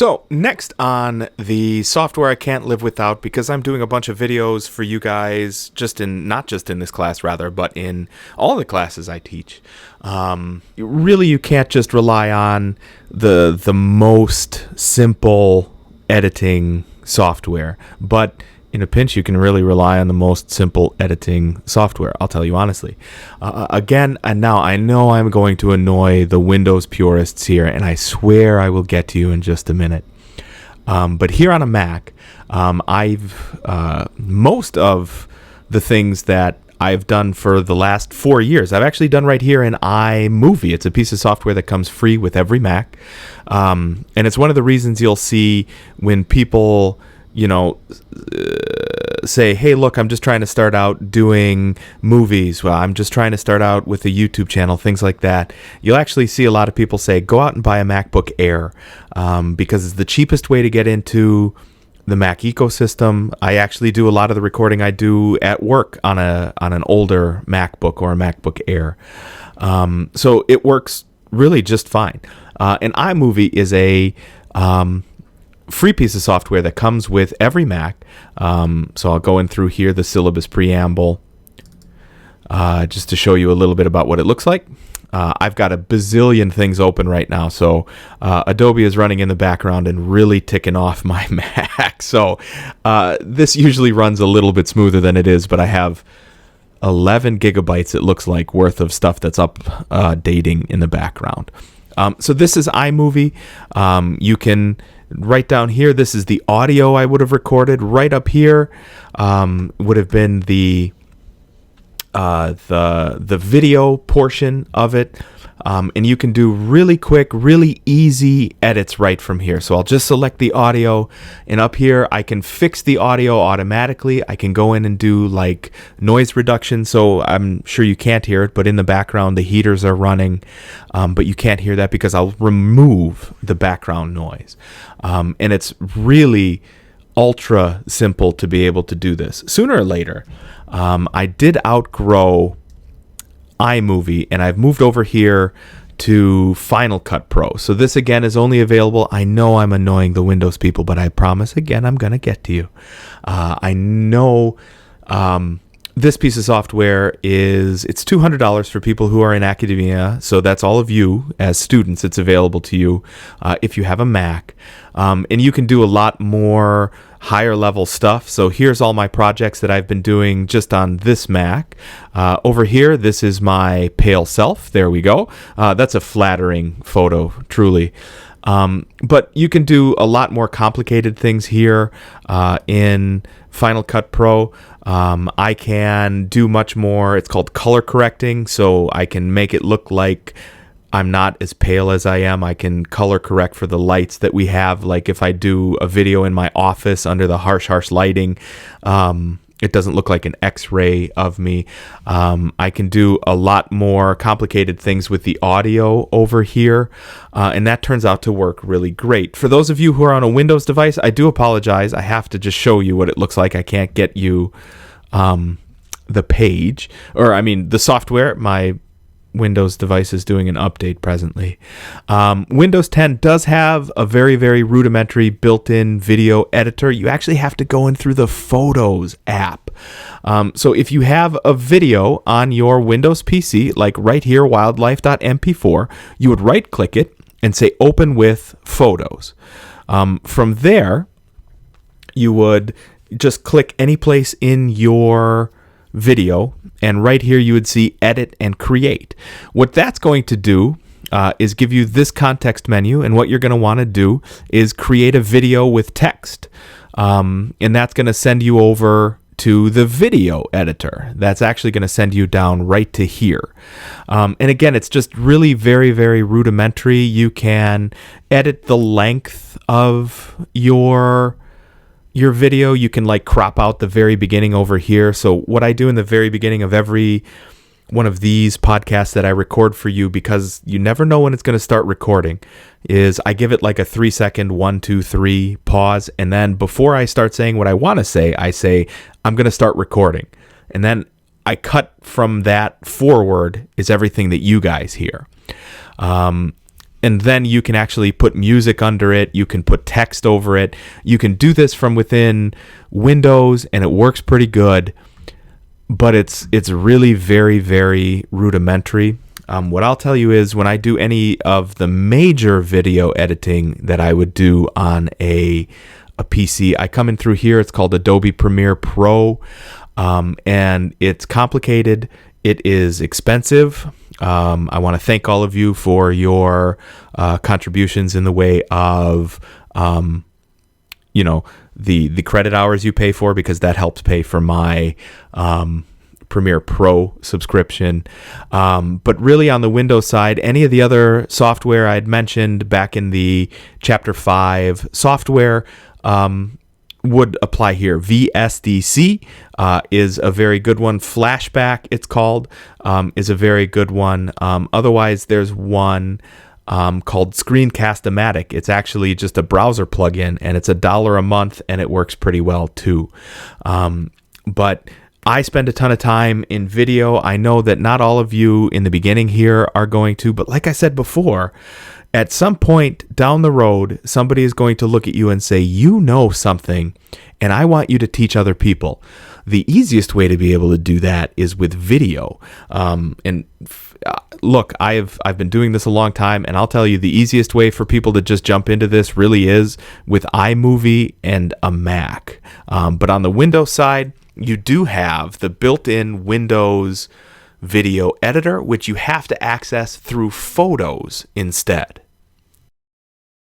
So next on the software I can't live without, because I'm doing a bunch of videos for you guys, not just in this class rather, but in all the classes I teach. Really, you can't just rely on the most simple editing software, but in a pinch, you can really rely on the most simple editing software. I'll tell you honestly. Again, and now I know I'm going to annoy the Windows purists here, and I swear I will get to you in just a minute. But here on a Mac, most of the things that I've done for the last 4 years, I've actually done right here in iMovie. It's a piece of software that comes free with every Mac. And it's one of the reasons you'll see when people say, hey, look, I'm just trying to start out doing movies. Well, I'm just trying to start out with a YouTube channel, things like that. You'll actually see a lot of people say, go out and buy a MacBook Air because it's the cheapest way to get into the Mac ecosystem. I actually do a lot of the recording I do at work on an older MacBook or a MacBook Air. So it works really just fine. And iMovie is a free piece of software that comes with every Mac. So I'll go in through here, the syllabus preamble, just to show you a little bit about what it looks like. I've got a bazillion things open right now, so Adobe is running in the background and really ticking off my Mac. So this usually runs a little bit smoother than it is, but I have 11 gigabytes, it looks like, worth of stuff that's updating in the background. So this is iMovie. You can right down here, this is the audio I would have recorded. Right up here would have been the video portion of it. And you can do really quick, really easy edits right from here. So I'll just select the audio, and up here I can fix the audio automatically. I can go in and do like noise reduction. So I'm sure you can't hear it, but in the background the heaters are running, but you can't hear that because I'll remove the background noise. And it's really ultra simple to be able to do this. Sooner or later, I did outgrow iMovie, and I've moved over here to Final Cut Pro. So this again is only available. I know I'm annoying the Windows people, but I promise again I'm gonna get to you. I know this piece of software it's $200 for people who are in academia. So that's all of you as students. It's available to you if you have a Mac, and you can do a lot more higher level stuff. So here's all my projects that I've been doing just on this Mac. Over here, this is my pale self. There we go. That's a flattering photo, truly. But you can do a lot more complicated things here in Final Cut Pro. I can do much more. It's called color correcting, so I can make it look like I'm not as pale as I am. I can color correct for the lights that we have. Like if I do a video in my office under the harsh lighting, it doesn't look like an X-ray of me. I can do a lot more complicated things with the audio over here, and that turns out to work really great. For those of you who are on a Windows device, I do apologize. I have to just show you what it looks like. I can't get you the page, or I mean the software. My Windows device is doing an update presently. Windows 10 does have a very, very rudimentary built-in video editor. You actually have to go in through the Photos app. So if you have a video on your Windows PC, like right here, wildlife.mp4, you would right-click it and say Open with Photos. From there, you would just click any place in your video, and right here you would see Edit and Create. What that's going to do is give you this context menu, and what you're going to want to do is create a video with text, and that's going to send you over to the video editor. That's actually going to send you down right to here. And again, it's just really very, very rudimentary. You can edit the length of your video. You can like crop out the very beginning over here. So what I do in the very beginning of every one of these podcasts that I record for you, because you never know when it's going to start recording, is I give it like a 3-second 1, 2, 3 pause, and then before I start saying what I want to say, I say I'm going to start recording, and then I cut from that forward is everything that you guys hear. and then you can actually put music under it. You can put text over it. You can do this from within Windows, and it works pretty good. But it's really very, very rudimentary. What I'll tell you is when I do any of the major video editing that I would do on a PC, I come in through here. It's called Adobe Premiere Pro, and it's complicated. It is expensive. I want to thank all of you for your contributions in the way of, the credit hours you pay for, because that helps pay for my Premiere Pro subscription. But really on the Windows side, any of the other software I had mentioned back in the Chapter 5 software would apply here. VSDC is a very good one. Flashback, it's called, is a very good one. Otherwise, there's one called Screencast-O-Matic. It's actually just a browser plugin, and it's $1 a month, and it works pretty well too. But I spend a ton of time in video. I know that not all of you in the beginning here are going to, but like I said before, at some point down the road, somebody is going to look at you and say, you know something, and I want you to teach other people. The easiest way to be able to do that is with video. Look, I've been doing this a long time, and I'll tell you the easiest way for people to just jump into this really is with iMovie and a Mac. But on the Windows side, you do have the built-in Windows video editor, which you have to access through Photos instead.